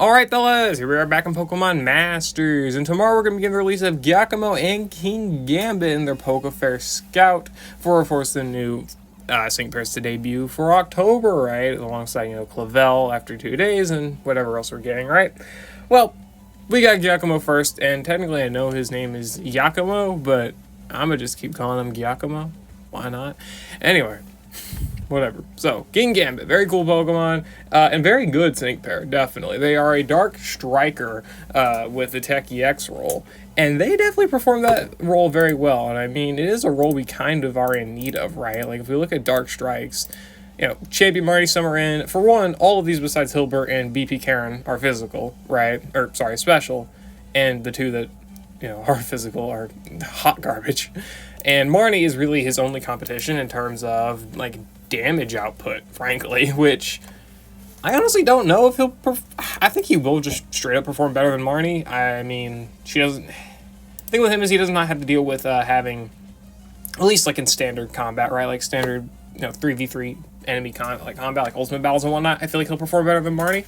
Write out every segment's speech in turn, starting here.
Alright fellas, here we are back in Pokemon Masters, and tomorrow we're going to begin the release of Giacomo and Kingambit in their Pokefair Scout for, of course, the new St. Pairs to debut for October, right? Alongside, Clavel after 2 days and whatever else we're getting, right? Well, we got Giacomo first, and technically I know his name is Giacomo, but I'm going to just keep calling him Giacomo. Why not? Anyway. Whatever. So, Kingambit, very cool Pokemon, and very good Sync Pair, definitely. They are a Dark Striker with the Tech EX role, and they definitely perform that role very well, and I mean, it is a role we kind of are in need of, right? Like, if we look at Dark Strikes, Champion Marty, Summer In, for one, all of these besides Hilbert and BP Karen are physical, right? Or, sorry, special, and the two that, are physical are hot garbage. And Marnie is really his only competition in terms of, like, damage output, frankly, which I honestly don't know if he'll I think he will just straight up perform better than Marnie. I mean, the thing with him is he does not have to deal with having, at least like in standard combat, right? Like standard, 3v3 enemy combat, like ultimate battles and whatnot. I feel like he'll perform better than Marnie,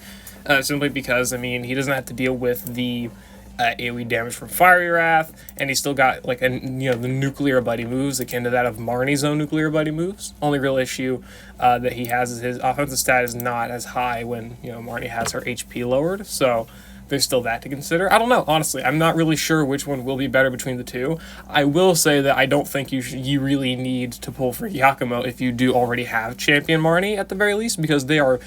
simply because, I mean, he doesn't have to deal with the AoE damage from Fiery Wrath, and he's still got like the nuclear buddy moves akin to that of Marnie's own nuclear buddy moves. Only real issue that he has is his offensive stat is not as high when Marnie has her HP lowered, so there's still that to consider. I don't know, honestly, I'm not really sure which one will be better between the two. I will say that I don't think you really need to pull for Giacomo if you do already have Champion Marnie at the very least, because they are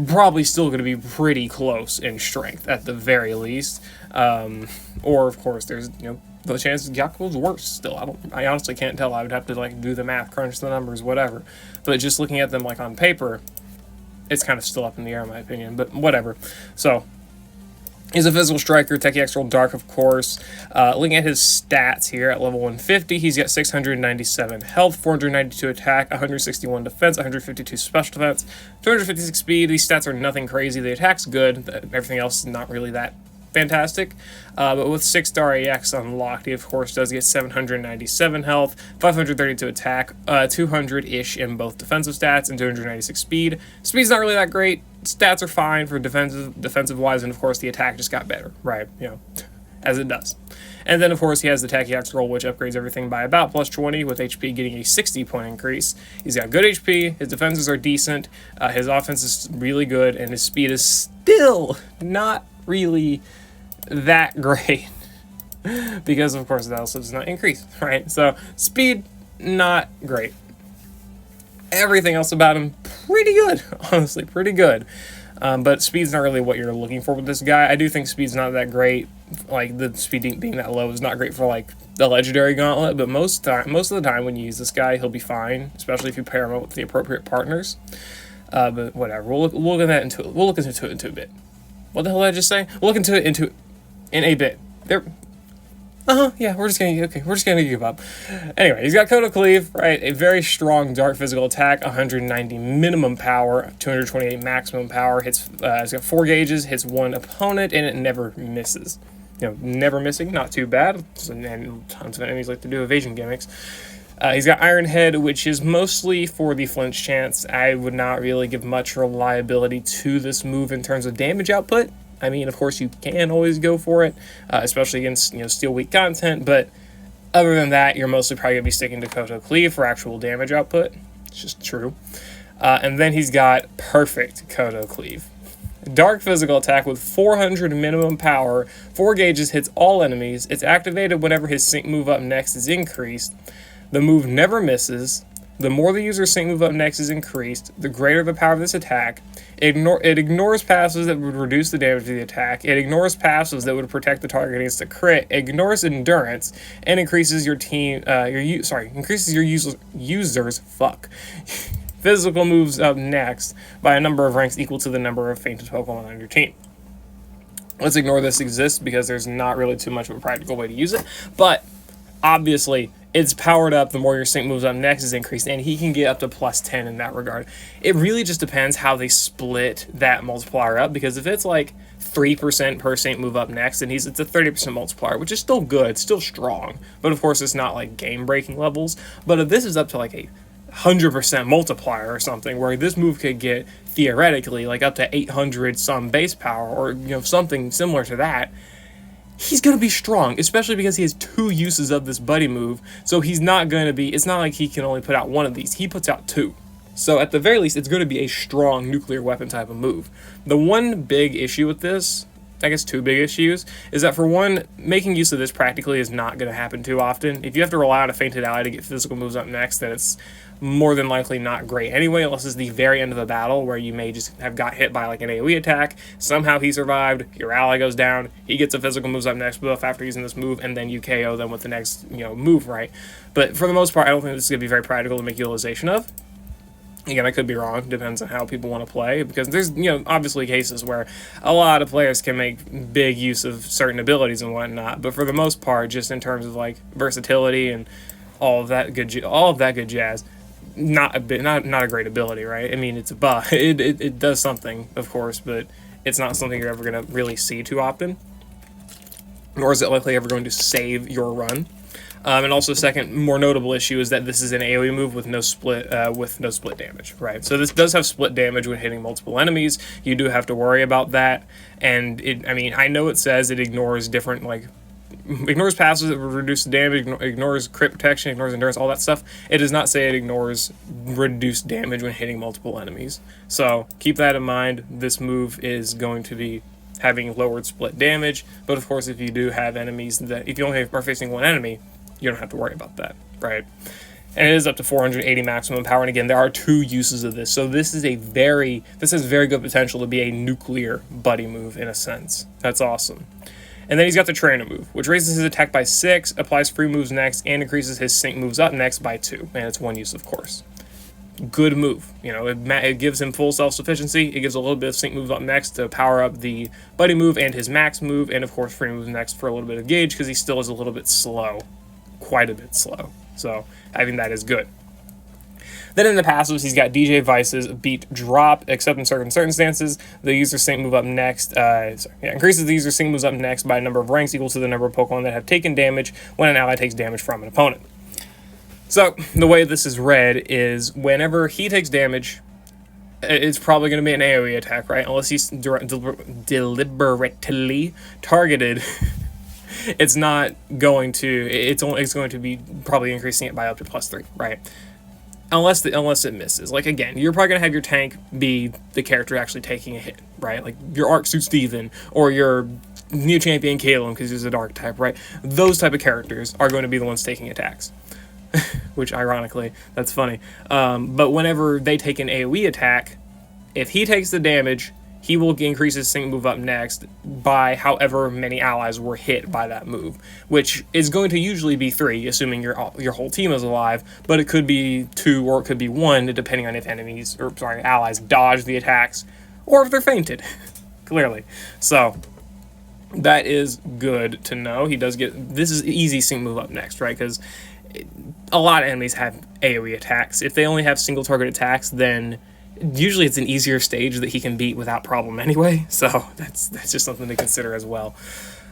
probably still going to be pretty close in strength at the very least. Or of course there's the chances Giacomo's worse still. I honestly can't tell. I would have to like do the math, crunch the numbers, whatever. But just looking at them like on paper, it's kind of still up in the air in my opinion, but whatever. So he's a physical striker, Tech EX roll Dark, of course. Looking at his stats here at level 150, he's got 697 health, 492 attack, 161 defense, 152 special defense, 256 speed. These stats are nothing crazy. The attack's good. Everything else is not really that fantastic. But with 6-star AX unlocked, he of course does get 797 health, 532 attack, 200-ish in both defensive stats, and 296 speed. Speed's not really that great. Stats are fine for defensive wise, and of course the attack just got better, right? As it does. And then of course he has the Tech EX roll, which upgrades everything by about plus 20, with HP getting a 60-point increase. He's got good HP, his defenses are decent, his offense is really good, and his speed is still not really that great. Because of course that also does not increase, right? So speed, not great. Everything else about him, pretty good. Honestly, pretty good. But speed's not really what you're looking for with this guy. I do think speed's not that great. Like, the speed being that low is not great for, like, the Legendary Gauntlet. But most of the time when you use this guy, he'll be fine. Especially if you pair him up with the appropriate partners. But whatever. We'll look at that into it. We'll look into it a bit. What the hell did I just say? We'll look into it in a bit. Yeah, we're just gonna give up. Anyway, he's got Kodo Cleave, right? A very strong dark physical attack, 190 minimum power, 228 maximum power. He's got 4 gauges, hits one opponent, and it never misses. Never missing, not too bad. And tons of enemies like to do evasion gimmicks. He's got Iron Head, which is mostly for the flinch chance. I would not really give much reliability to this move in terms of damage output. I mean, of course, you can always go for it, especially against, Steel Weak content, but other than that, you're mostly probably going to be sticking to Kodo Cleave for actual damage output. It's just true. And then he's got perfect Kodo Cleave. Dark physical attack with 400 minimum power, 4 gauges, hits all enemies. It's activated whenever his sync move up next is increased. The move never misses. The more the user's sync move up next is increased, the greater the power of this attack. It ignores passives that would reduce the damage of the attack. It ignores passives that would protect the target against a crit. Ignores endurance and increases your user's physical moves up next by a number of ranks equal to the number of fainted Pokemon on your team. Let's ignore this exists because there's not really too much of a practical way to use it, but obviously it's powered up the more your sync moves up next is increased, and he can get up to plus 10 in that regard. It really just depends how they split that multiplier up, because if it's like 3% per sync move up next, and it's a 30% multiplier, which is still good, still strong, but of course it's not like game breaking levels. But if this is up to like a 100% multiplier or something, where this move could get theoretically like up to 800 some base power, or something similar to that, he's going to be strong, especially because he has 2 uses of this buddy move. So he's not going to be, it's not like he can only put out 1 of these, he puts out 2. So at the very least, it's going to be a strong nuclear weapon type of move. The one big issue with this, I guess 2 big issues, is that for one, making use of this practically is not going to happen too often. If you have to rely on a fainted ally to get physical moves up next, then it's more than likely not great anyway, unless it's the very end of a battle where you may just have got hit by like an AoE attack, somehow he survived, your ally goes down, he gets a physical moves up next buff after using this move, and then you KO them with the next move, right? But for the most part, I don't think this is going to be very practical to make utilization of. Again, I could be wrong, depends on how people want to play, because there's, obviously cases where a lot of players can make big use of certain abilities and whatnot, but for the most part, just in terms of like versatility and all of that good jazz, not a great ability, right? I mean, it's a buff. It does something, of course, but it's not something you're ever going to really see too often, nor is it likely ever going to save your run. And also, second, more notable issue is that this is an AoE move with no split damage, right? So this does have split damage when hitting multiple enemies. You do have to worry about that, and I know it says it ignores different, ignores passives that reduce damage, ignores crit protection, ignores endurance, all that stuff. It does not say it ignores reduced damage when hitting multiple enemies. So keep that in mind. This move is going to be having lowered split damage, but of course, if you do have enemies if you only are facing one enemy, you don't have to worry about that, right? And it is up to 480 maximum power, and again, there are 2 uses of this, so this has very good potential to be a nuclear buddy move in a sense. That's awesome. And then he's got the trainer move, which raises his attack by 6, applies free moves next, and increases his sync moves up next by 2, and it's 1 use, of course. Good move. It gives him full self-sufficiency. It gives a little bit of sync moves up next to power up the buddy move and his max move, and of course free moves next for a little bit of gauge, because he still is a little bit slow. Quite a bit slow. So having that is good. Then in the passives, he's got DJ Vice's Beat Drop, except in certain circumstances. The user sync move up next, increases the user sync moves up next by a number of ranks equal to the number of Pokemon that have taken damage when an ally takes damage from an opponent. So the way this is read is whenever he takes damage, it's probably going to be an AoE attack, right? Unless he's deliberately targeted. It's not going to. It's going to be probably increasing it by up to +3, right? Unless it misses. Like again, you're probably gonna have your tank be the character actually taking a hit, right? Like your Arc Suit Steven or your Neo Champion Caleb because he's a Dark type, right? Those type of characters are going to be the ones taking attacks. Which ironically, that's funny. But whenever they take an AoE attack, if he takes the damage, he will increase his sync move up next by however many allies were hit by that move, which is going to usually be 3, assuming your whole team is alive, but it could be 2 or it could be 1, depending on if allies dodge the attacks, or if they're fainted, clearly. So, that is good to know. He does get, this is easy sync move up next, right, because a lot of enemies have AoE attacks. If they only have single target attacks, then usually it's an easier stage that he can beat without problem anyway, so that's just something to consider as well.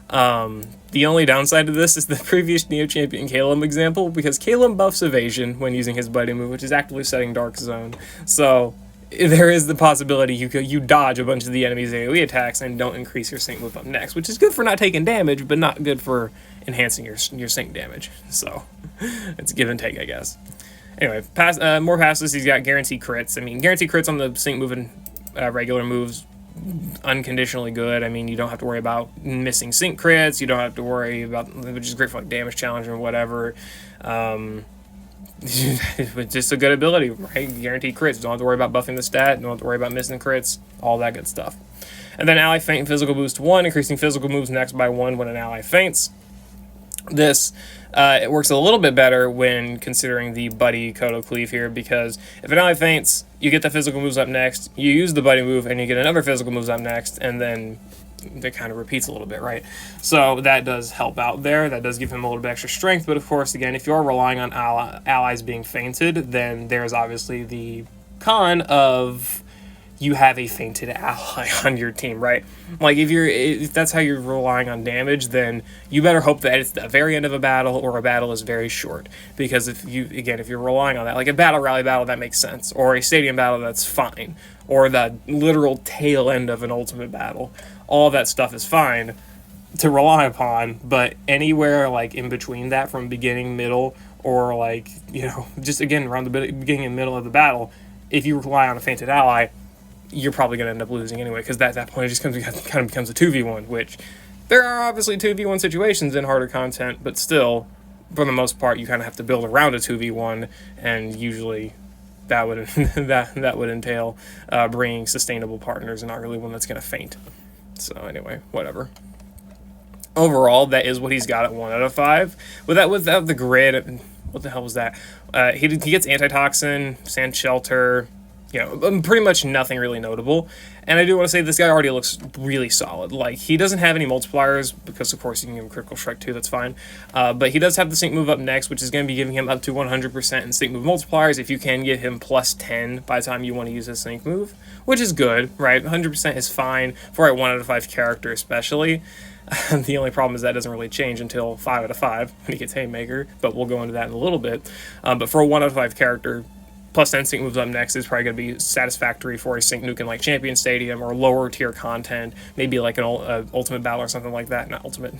The only downside to this is the previous Neo Champion Caleb example, because Caleb buffs evasion when using his buddy move, which is actively setting Dark Zone, so there is the possibility you dodge a bunch of the enemy's AoE attacks and don't increase your sync move up next, which is good for not taking damage, but not good for enhancing your sync damage, so it's give and take, I guess. Anyway, more passes, he's got guaranteed crits. I mean, guaranteed crits on the sync move and regular moves, unconditionally good. I mean, you don't have to worry about missing sync crits. You don't have to worry about, which is great for like damage challenge or whatever. It's just a good ability, right? Guaranteed crits. Don't have to worry about buffing the stat. Don't have to worry about missing crits. All that good stuff. And then ally feint and physical boost 1, increasing physical moves next by 1 when an ally feints. This it works a little bit better when considering the buddy Kodo cleave here, because if an ally feints, you get the physical moves up next, you use the buddy move, and you get another physical moves up next, and then it kind of repeats a little bit, right? So that does help out there. That does give him a little bit extra strength, but of course, again, if you're relying on allies being feinted, then there's obviously the con of you have a fainted ally on your team, right? Like, if that's how you're relying on damage, then you better hope that it's the very end of a battle, or a battle is very short. Because if you're relying on that, like a battle rally battle, that makes sense, or a stadium battle, that's fine, or the literal tail end of an ultimate battle, all that stuff is fine to rely upon. But anywhere like in between that, from beginning, middle, or like, just again around the beginning and middle of the battle, if you rely on a fainted ally, you're probably going to end up losing anyway, because at that point it just kind of becomes a 2v1, which there are obviously 2v1 situations in harder content, but still, for the most part, you kind of have to build around a 2v1, and usually that would that would entail bringing sustainable partners, and not really one that's going to faint. So anyway, whatever. Overall, that is what he's got at 1 out of 5. Without the grid, what the hell was that? He gets Antitoxin, Sand Shelter, pretty much nothing really notable. And I do want to say this guy already looks really solid. Like, he doesn't have any multipliers, because of course you can give him Critical Strike too, that's fine. But he does have the sync move up next, which is going to be giving him up to 100% in sync move multipliers, if you can get him plus 10 by the time you want to use his sync move, which is good, right? 100% is fine for a 1 out of 5 character especially. The only problem is that doesn't really change until 5 out of 5 when he gets Haymaker, but we'll go into that in a little bit. But for a 1 out of 5 character, plus 10 sync moves up next is probably going to be satisfactory for a sync nuke in like Champion Stadium, or lower tier content, maybe like an Ultimate Battle or something like that. Not Ultimate,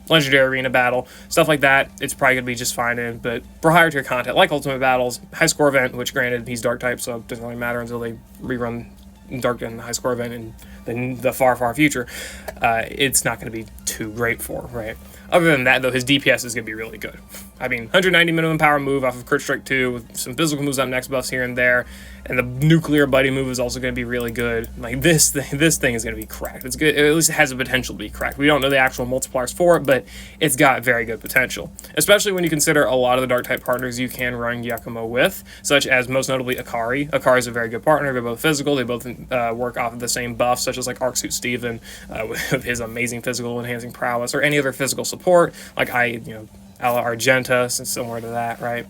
Legendary Arena Battle, stuff like that. It's probably going to be just fine in. But for higher tier content, like Ultimate Battles, High Score Event, which granted he's Dark type, so it doesn't really matter until they rerun Dark and High Score Event in the far, far future, it's not going to be too great for, right? Other than that, though, his DPS is going to be really good. I mean, 190 minimum power move off of Crit Strike 2, with some physical moves up next buffs here and there, and the nuclear buddy move is also going to be really good. Like, this thing is going to be cracked. It's good. At least it has the potential to be cracked. We don't know the actual multipliers for it, but it's got very good potential, especially when you consider a lot of the Dark-type partners you can run Giacomo with, such as most notably Akari. Akari is a very good partner. They're both physical. They both work off of the same buffs, such as like Arc Suit Steven with his amazing physical enhancing prowess, or any other physical support, like a la Argenta, similar to that, right?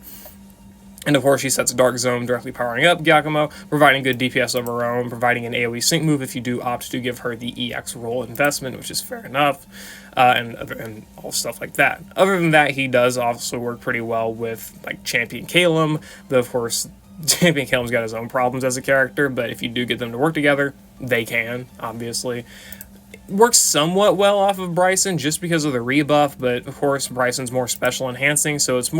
And of course, she sets a Dark Zone, directly powering up Giacomo, providing good DPS of her own, providing an AoE sync move if you do opt to give her the EX roll investment, which is fair enough, and all stuff like that. Other than that, he does also work pretty well with like Champion Calum, though of course Champion Calum's got his own problems as a character, but if you do get them to work together, they can, obviously. Works somewhat well off of Bryson just because of the rebuff, but of course Bryson's more special enhancing, so it's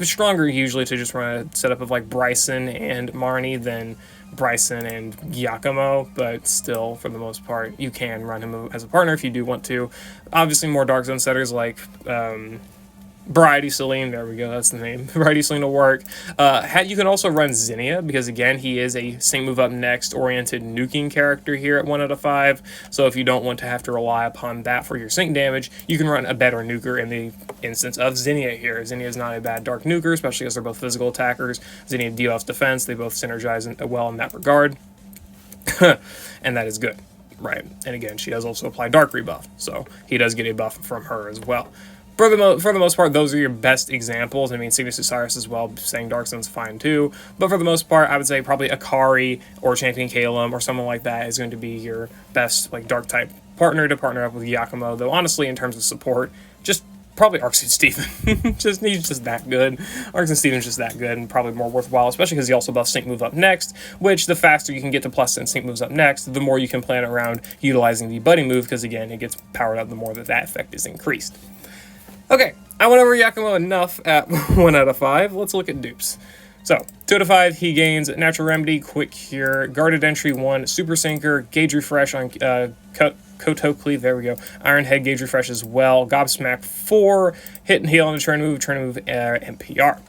stronger usually to just run a setup of like Bryson and Marnie than Bryson and Giacomo, but still, for the most part, you can run him as a partner if you do want to. Obviously, more Dark Zone setters like Variety Celine, there we go, that's the name. Variety Celine will work. You can also run Zinnia, because again, he is a sync move up next oriented nuking character here at 1 out of 5. So if you don't want to have to rely upon that for your sync damage, you can run a better nuker in the instance of Zinnia here. Zinnia is not a bad dark nuker, especially as they're both physical attackers. Zinnia debuffs defense, they both synergize well in that regard. And that is good. Right, and again, she does also apply dark rebuff, so he does get a buff from her as well. For the most part, those are your best examples. I mean, Cygnus Osiris as well, saying Dark Zone's fine too. But for the most part, I would say probably Akari or Champion Calum or someone like that is going to be your best like dark type partner to partner up with Giacomo. Though honestly, in terms of support, just probably Arc Suit Steven. He's just that good. Arc Suit Steven's just that good and probably more worthwhile, especially because he also buffs sync move up next, which the faster you can get to plus 10 sync moves up next, the more you can plan around utilizing the buddy move, because again, it gets powered up the more that effect is increased. Okay, I went over Giacomo enough at 1 out of 5. Let's look at dupes. So, 2 out of 5, he gains Natural Remedy, Quick Cure, Guarded Entry 1, Super Sinker, Gauge Refresh on Koto Cleave, there we go, Iron Head Gauge Refresh as well, Gobsmack 4, Hit and Heal on the turn move, and PR.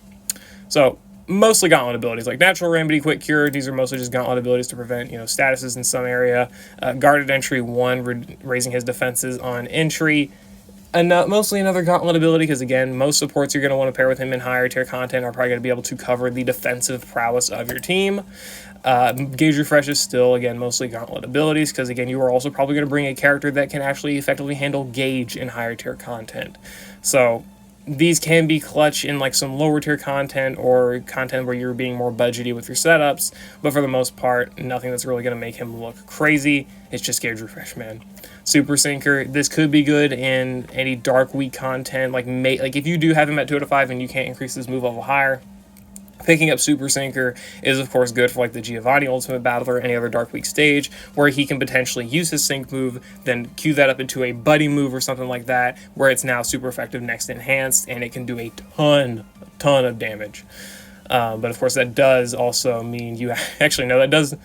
So, mostly Gauntlet abilities, like Natural Remedy, Quick Cure, these are mostly just Gauntlet abilities to prevent, statuses in some area. Guarded Entry 1, raising his defenses on entry. Mostly another Gauntlet ability, because again, most supports you're going to want to pair with him in higher tier content are probably going to be able to cover the defensive prowess of your team. Gauge Refresh is still, again, mostly Gauntlet abilities, because again, you are also probably going to bring a character that can actually effectively handle Gauge in higher tier content. So, these can be clutch in like some lower tier content or content where you're being more budgety with your setups, but for the most part, nothing that's really going to make him look crazy. It's just Gauge Refresh, man. Super Sinker, this could be good in any Dark Week content, like if you do have him at 2 out of 5 and you can't increase his move level higher, picking up Super Sinker is, of course, good for like the Giovanni Ultimate Battle or any other Dark Week stage where he can potentially use his Sync move, then cue that up into a Buddy move or something like that, where it's now super effective next to Enhanced, and it can do a ton of damage. But of course, that does also mean you actually no, that does.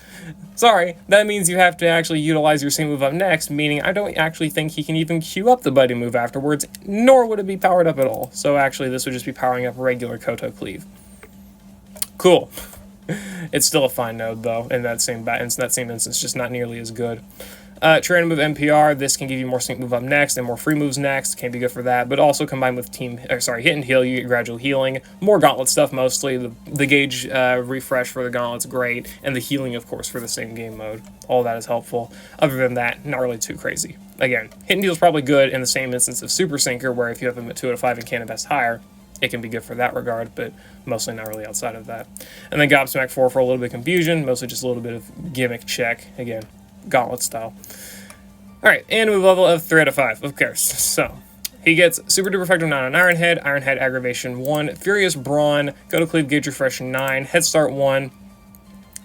Sorry, that means you have to actually utilize your Sync move up next, meaning I don't actually think he can even queue up the Buddy move afterwards, nor would it be powered up at all. So actually, this would just be powering up regular Koto Cleave. Cool. It's still a fine node though in that same instance, just not nearly as good. Trainer move NPR, this can give you more sync move up next and more free moves next, can be good for that, but also combined with hit and heal, you get gradual healing, more gauntlet stuff mostly, the gauge refresh for the gauntlet's great, and the healing of course for the same game mode, all that is helpful. Other than that, not really too crazy. Again, hit and heal is probably good in the same instance of Super Sinker, where if you have him at 2 out of 5 and can't invest higher, it can be good for that regard, but mostly not really outside of that. And then Gobsmack 4 for a little bit of confusion, mostly just a little bit of gimmick check, again, gauntlet style. Alright, and move level of 3 out of 5, of course. So, he gets Super Duper Effective 9 on Ironhead, Ironhead Aggravation 1, Furious Brawn, Go to Cleave Gauge Refresh 9, Head Start 1,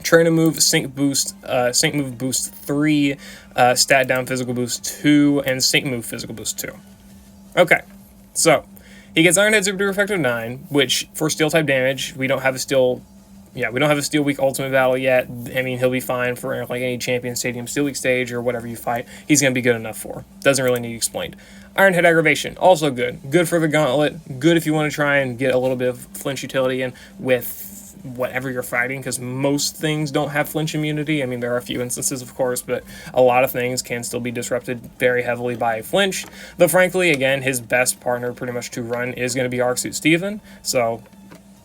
Trainer Move, Sync Move Boost 3, Stat Down Physical Boost 2, and Sync Move Physical Boost 2. Okay, so he gets Ironhead Super Duper Effective 9, which for Steel type damage, we don't have a Steel Week Ultimate Battle yet. I mean, he'll be fine for like any Champion Stadium Steel Week stage or whatever you fight. He's going to be good enough for. Doesn't really need explained. Ironhead Aggravation, also good. Good for the Gauntlet. Good if you want to try and get a little bit of flinch utility in with whatever you're fighting, because most things don't have flinch immunity. I mean, there are a few instances, of course, but a lot of things can still be disrupted very heavily by flinch. Though, frankly, again, his best partner pretty much to run is going to be Arc Suit Steven. So,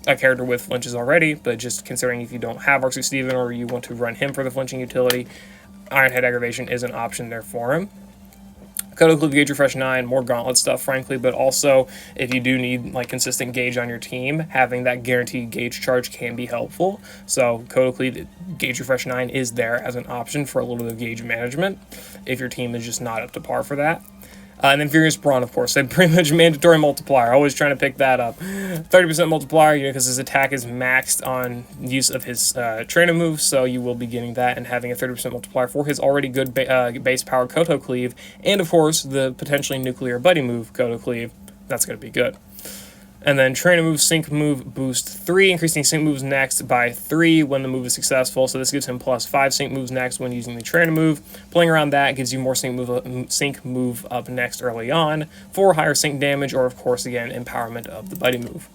a character with flinches already, but just considering if you don't have Arc Suit Steven or you want to run him for the flinching utility, Ironhead Aggravation is an option there for him. Koto Cleave Gauge Refresh 9, more gauntlet stuff, frankly, but also if you do need like consistent gauge on your team, having that guaranteed gauge charge can be helpful. So Koto Cleave Gauge Refresh 9 is there as an option for a little bit of gauge management if your team is just not up to par for that. And then Furious Brawn, of course, a pretty much mandatory multiplier. Always trying to pick that up. 30% multiplier, because his attack is maxed on use of his trainer move, so you will be getting that and having a 30% multiplier for his already good base power Koto Cleave, and of course the potentially nuclear buddy move Koto Cleave. That's going to be good. And then Trainer Move, Sync Move, Boost 3, increasing Sync Moves next by 3 when the move is successful. So this gives him plus 5 Sync Moves next when using the Trainer Move. Playing around that gives you more Sync Move up next early on for higher Sync damage, or of course, again, empowerment of the Buddy move.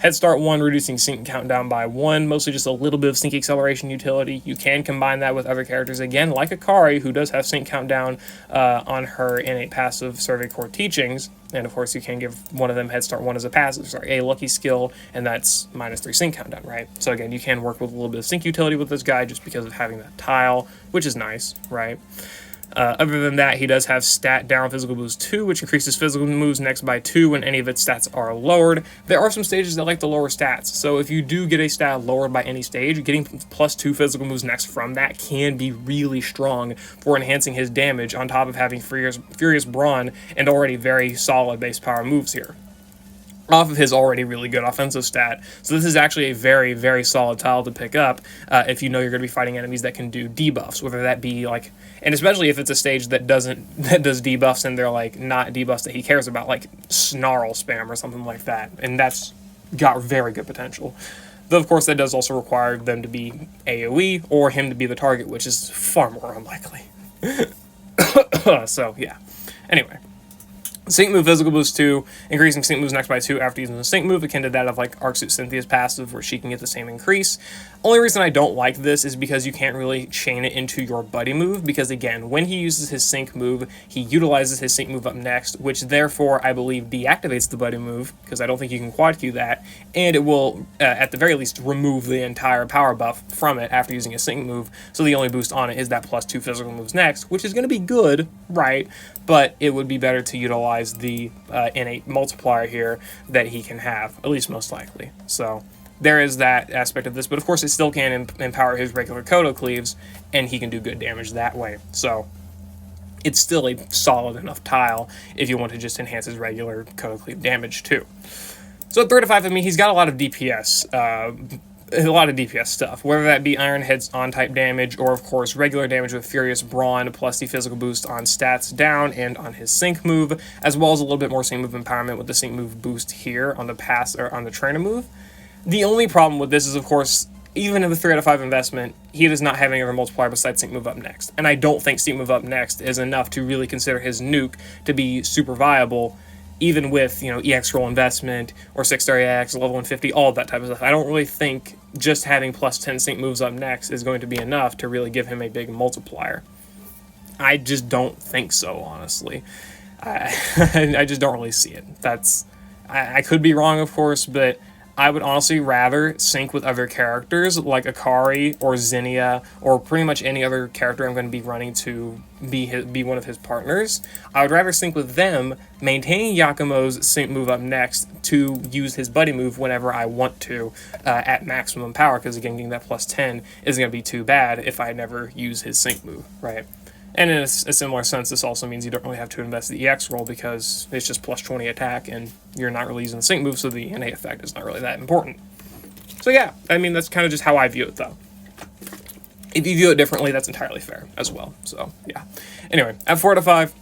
Head Start 1, reducing Sync countdown by 1, mostly just a little bit of Sync acceleration utility. You can combine that with other characters, again, like Akari, who does have Sync countdown on her innate passive Survey Core Teachings. And of course, you can give one of them Head Start 1 as a passive, a lucky skill, and that's -3 Sync countdown, right? So again, you can work with a little bit of Sync utility with this guy just because of having that tile, which is nice, right? Other than that, he does have Stat Down Physical Boost 2, which increases physical moves next by 2 when any of its stats are lowered. There are some stages that like to lower stats, so if you do get a stat lowered by any stage, getting +2 physical moves next from that can be really strong for enhancing his damage on top of having Furious Brawn and already very solid base power moves here off of his already really good offensive stat. So this is actually a very, very solid tile to pick up if you know you're going to be fighting enemies that can do debuffs, whether that be like, and especially if it's a stage that does debuffs and they're like not debuffs that he cares about, like Snarl spam or something like that, and that's got very good potential. Though of course that does also require them to be AoE or him to be the target, which is far more unlikely. So yeah, anyway. Sync Move Physical Boost 2, increasing Sync Moves next by 2 after using the Sync Move, akin to that of like Arc Suit Cynthia's passive, where she can get the same increase. Only reason I don't like this is because you can't really chain it into your buddy move, because again, when he uses his Sync Move, he utilizes his Sync Move up next, which therefore I believe deactivates the buddy move, because I don't think you can quad queue that, and it will, at the very least, remove the entire power buff from it after using a Sync Move, so the only boost on it is that +2 physical moves next, which is going to be good, right, but it would be better to utilize utilize the innate multiplier here that he can have, at least most likely. So there is that aspect of this, but of course it still can empower his regular Kodo Cleaves, and he can do good damage that way. So it's still a solid enough tile if you want to just enhance his regular Kodo Cleave damage too. So at 3 to 5 of me, he's got a lot of DPS, stuff, whether that be Iron Head's on-type damage, or of course regular damage with Furious Brawn, plus the physical boost on stats down and on his sync move, as well as a little bit more sync move empowerment with the sync move boost here on the pass or on the trainer move. The only problem with this is, of course, even in the 3 out of 5 investment, he does not have any other multiplier besides sync move up next, and I don't think sync move up next is enough to really consider his nuke to be super viable, even with, EX roll investment, or 6-star EX, level 150, all of that type of stuff. I don't really think just having plus 10 sync moves up next is going to be enough to really give him a big multiplier. I just don't think so, honestly. I just don't really see it. I could be wrong, of course, but I would honestly rather sync with other characters like Akari or Zinnia or pretty much any other character I'm going to be running to be one of his partners. I would rather sync with them, maintaining Giacomo's sync move up next to use his buddy move whenever I want to at maximum power, because again, getting that plus 10 isn't going to be too bad if I never use his sync move, right? And in a similar sense, this also means you don't really have to invest the EX roll because it's just plus 20 attack and you're not really using the sync move, so the innate effect is not really that important. So yeah, I mean, that's kind of just how I view it, though. If you view it differently, that's entirely fair as well. So yeah. Anyway, at 4 to 5,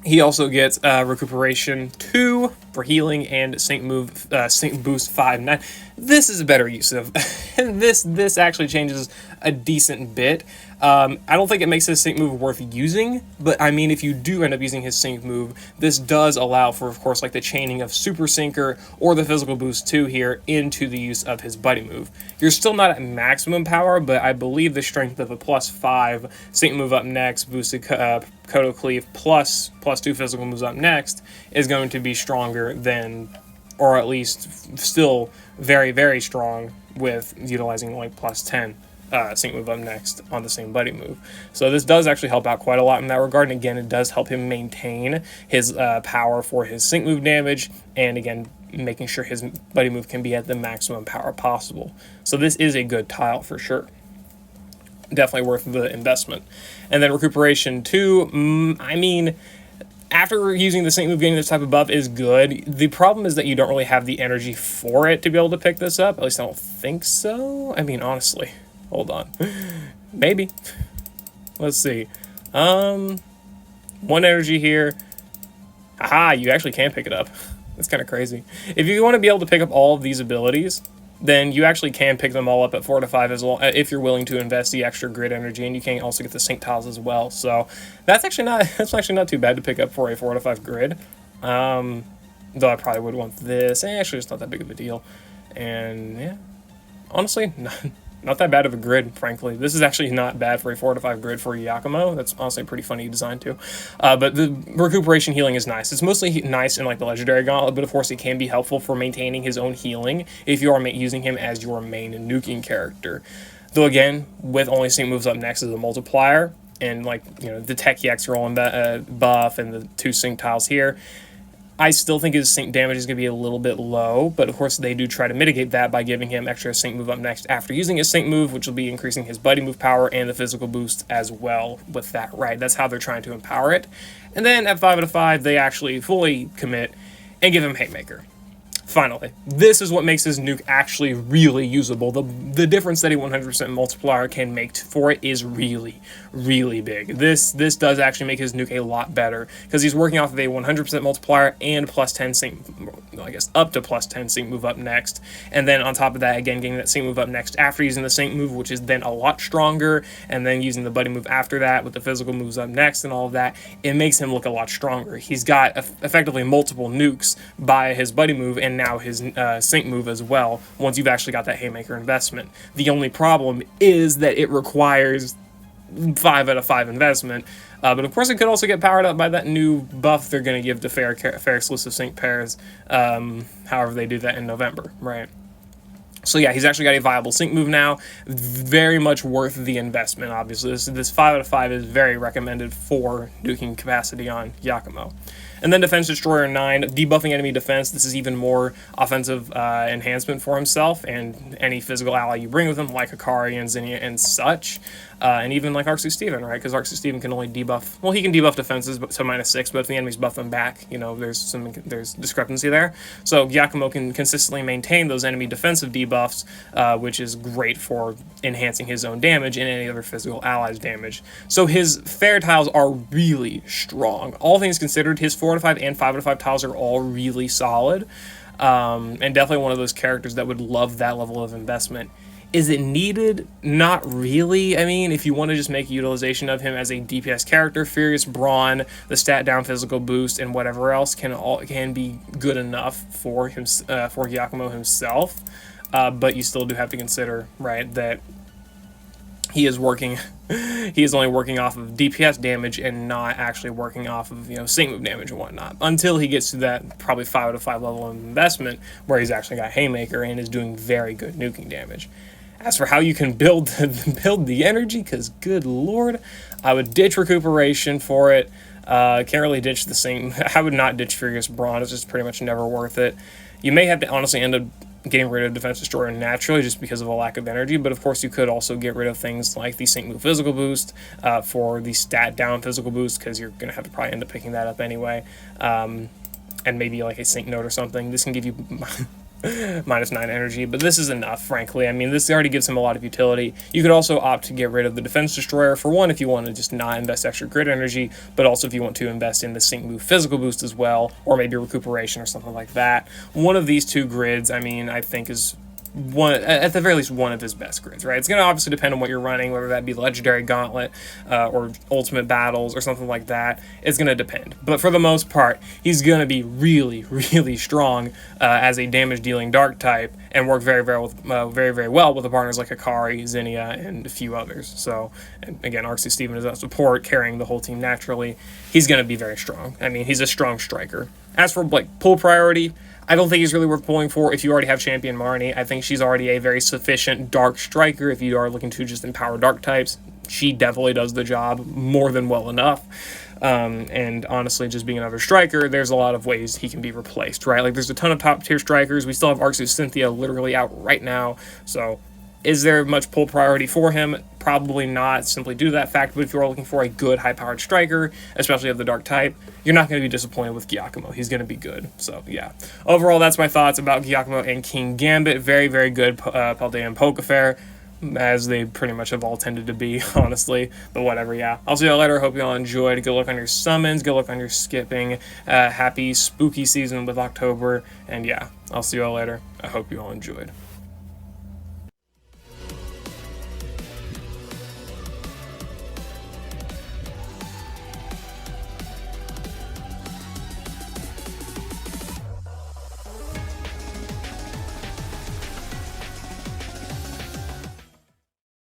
he also gets Recuperation 2 for healing and Sync Boost 5-9. This is a better use of... this actually changes a decent bit. I don't think it makes his sync move worth using, but I mean, if you do end up using his sync move, this does allow for, of course, like the chaining of Super Syncer or the physical boost 2 here into the use of his buddy move. You're still not at maximum power, but I believe the strength of a plus 5 sync move up next, boosted Kodo Cleave plus 2 physical moves up next is going to be stronger than, or at least still very, very strong with utilizing like plus 10. Sync move up next on the same buddy move. So this does actually help out quite a lot in that regard, and again, it does help him maintain his power for his sync move damage, and again, making sure his buddy move can be at the maximum power possible. So this is a good tile for sure. Definitely worth the investment. And then Recuperation 2, I mean, after using the sync move, getting this type of buff is good. The problem is that you don't really have the energy for it to be able to pick this up. At least I don't think so. I mean, honestly. Hold on. Maybe. Let's see. 1 energy here. Haha, you actually can pick it up. That's kind of crazy. If you want to be able to pick up all of these abilities, then you actually can pick them all up at 4 to 5 as well, if you're willing to invest the extra grid energy, and you can also get the sync tiles as well. So that's actually not too bad to pick up for a 4 to 5 grid. Though I probably would want this. Actually, it's not that big of a deal. And yeah, honestly, not that bad of a grid, frankly. This is actually not bad for a 4 to 5 grid for Giacomo. That's honestly a pretty funny design too. But the recuperation healing is nice. It's mostly nice in like the legendary gauntlet, but of course it can be helpful for maintaining his own healing if you are using him as your main nuking character. Though again, with only sync moves up next as a multiplier, and like, the Tech EX roll and buff and the 2 sync tiles here, I still think his sync damage is going to be a little bit low, but of course they do try to mitigate that by giving him extra sync move up next after using his sync move, which will be increasing his buddy move power and the physical boost as well with that, right? That's how they're trying to empower it. And then at 5 out of 5, they actually fully commit and give him Haymaker. Finally, this is what makes his nuke actually really usable. The difference that a 100% multiplier can make for it is really, really big. This does actually make his nuke a lot better, because he's working off of a 100% multiplier and plus 10 sync, I guess up to plus 10 sync move up next. And then on top of that, again, getting that sync move up next after using the sync move, which is then a lot stronger, and then using the buddy move after that with the physical moves up next and all of that, it makes him look a lot stronger. He's got effectively multiple nukes by his buddy move, and now his sync move as well, once you've actually got that Haymaker investment. The only problem is that it requires 5 out of 5 investment, but of course it could also get powered up by that new buff they're going to give to fair exclusive sync pairs, however they do that in November, right? So yeah, he's actually got a viable sync move now. Very much worth the investment, obviously. This 5 out of 5 is very recommended for nuking capacity on Giacomo. And then Defense Destroyer 9, debuffing enemy defense. This is even more offensive enhancement for himself and any physical ally you bring with him, like Akari and Zinnia and such. And even like Arcsu Steven, right? Because Arcsu Steven can only debuff, well, he can debuff defenses to -6, but if the enemies buff them back, you know, there's discrepancy there. So Giacomo can consistently maintain those enemy defensive debuffs, which is great for enhancing his own damage and any other physical allies' damage. So his fair tiles are really strong. All things considered, his 4 out of 5 and 5 out of 5 tiles are all really solid. And definitely one of those characters that would love that level of investment. Is it needed? Not really. I mean, if you want to just make utilization of him as a DPS character, Furious Brawn, the stat down physical boost, and whatever else can be good enough for him, for Giacomo himself. But you still do have to consider, right, that he is only working off of DPS damage and not actually working off of, you know, sync move damage and whatnot, until he gets to that probably 5 out of 5 level of investment where he's actually got Haymaker and is doing very good nuking damage. As for how you can build the energy, because good lord, I would ditch recuperation for it. Can't really ditch the same. I would not ditch Furious Brawn. It's just pretty much never worth it. You may have to honestly end up getting rid of Defense Destroyer naturally just because of a lack of energy, but of course you could also get rid of things like the sync move physical boost for the stat down physical boost, because you're going to have to probably end up picking that up anyway, and maybe like a sync note or something. This can give you -9 energy, but this is enough, frankly. I mean, this already gives him a lot of utility. You could also opt to get rid of the Defense Destroyer, for one, if you want to just not invest extra grid energy, but also if you want to invest in the sync move physical boost as well, or maybe recuperation or something like that. One of these two grids, I mean, I think is one, at the very least, one of his best grids, right? It's going to obviously depend on what you're running, whether that be Legendary Gauntlet or Ultimate Battles or something like that. It's going to depend. But for the most part, he's going to be really, really strong as a damage-dealing Dark type and work very, very well with the partners like Akari, Zinnia, and a few others. So, and again, Arcsu Steven is that support, carrying the whole team naturally. He's going to be very strong. I mean, he's a strong striker. As for, like, pull priority, I don't think he's really worth pulling for if you already have Champion Marnie. I think she's already a very sufficient Dark striker if you are looking to just empower Dark types. She definitely does the job more than well enough. And honestly, just being another striker, there's a lot of ways he can be replaced, right? Like, there's a ton of top-tier strikers. We still have Arcsu Cynthia literally out right now, so is there much pull priority for him? Probably not, simply due to that fact, but if you're looking for a good high-powered striker, especially of the Dark type, you're not going to be disappointed with Giacomo. He's going to be good. So, yeah. Overall, that's my thoughts about Giacomo and Kingambit. Very, very good Paldean Pokefair, as they pretty much have all tended to be, honestly. But whatever, yeah. I'll see y'all later. Hope y'all enjoyed. Good luck on your summons. Good luck on your skipping. Happy spooky season with October. And, yeah, I'll see y'all later. I hope you all enjoyed.